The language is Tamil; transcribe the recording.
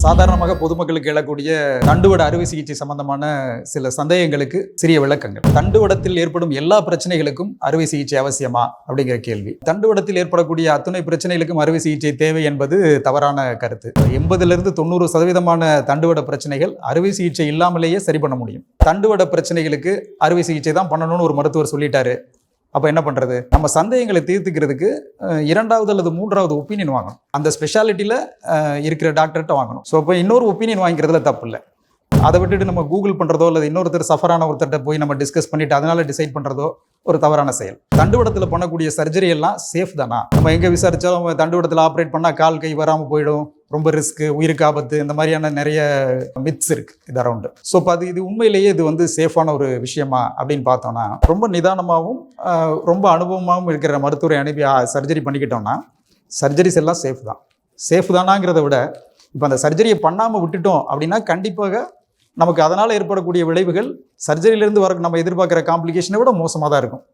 சாதாரணமாக பொதுமக்களுக்கு எழக்கூடிய தண்டுவட அறுவை சிகிச்சை சம்பந்தமான சில சந்தேகங்களுக்கு சிறிய விளக்கங்கள். தண்டுவடத்தில் ஏற்படும் எல்லா பிரச்சனைகளுக்கும் அறுவை சிகிச்சை அவசியமா அப்படிங்கிற கேள்வி. தண்டுவடத்தில் ஏற்படக்கூடிய அத்துணை பிரச்சனைகளுக்கும் அறுவை சிகிச்சை தேவை என்பது தவறான கருத்து. 80லிருந்து 90% தண்டுவட பிரச்சனைகள் அறுவை சிகிச்சை இல்லாமலேயே சரி பண்ண முடியும். தண்டுவட பிரச்சனைகளுக்கு அறுவை சிகிச்சை தான் பண்ணணும்னு ஒரு மருத்துவர் சொல்லிட்டாரு. அப்போ என்ன பண்ணுறது? நம்ம சந்தேகங்களை தீர்த்துக்கிறதுக்கு 2வது அல்லது 3வது ஒப்பீனியன் வாங்கணும். அந்த ஸ்பெஷாலிட்டியில் இருக்கிற டாக்டர்கிட்ட வாங்கணும். ஸோ இப்போ இன்னொரு ஒப்பீனியன் வாங்கிக்கிறதுல தப்பு இல்லை. அதை விட்டுட்டு நம்ம கூகுள் பண்ணுறதோ அல்லது இன்னொருத்தர் சஃபரான ஒருத்தர்கிட்ட போய் நம்ம டிஸ்கஸ் பண்ணிட்டு அதனால டிசைட் பண்ணுறதோ ஒரு தவறான செயல். தண்டுவடத்தில் பண்ணக்கூடிய சர்ஜரி எல்லாம் சேஃப் தானா? நம்ம எங்கே விசாரித்தாலும் தண்டுவடத்தில் ஆப்ரேட் பண்ணால் கால் கை வராமல் போயிடும், ரொம்ப ரிஸ்க்கு, உயிருக்கு ஆபத்து, இந்த மாதிரியான நிறைய மித்ஸ் இருக்கு இது அரௌண்டு. ஸோ இப்போ இது உண்மையிலேயே இது சேஃபான ஒரு விஷயமா அப்படின்னு பார்த்தோம்னா, ரொம்ப நிதானமாகவும் ரொம்ப அனுபவமாகவும் இருக்கிற மருத்துவரை அனுப்பி சர்ஜரி பண்ணிக்கிட்டோம்னா சர்ஜரிஸ் எல்லாம் சேஃப் தானாங்கிறத விட இப்போ அந்த சர்ஜரியை பண்ணாமல் விட்டுட்டோம் அப்படின்னா கண்டிப்பாக நமக்கு அதனால் ஏற்படக்கூடிய விளைவுகள் சர்ஜரியிலேருந்து வர நம்ம எதிர்பார்க்குற காம்ப்ளிகேஷனை விட மோசமாக தான் இருக்கும்.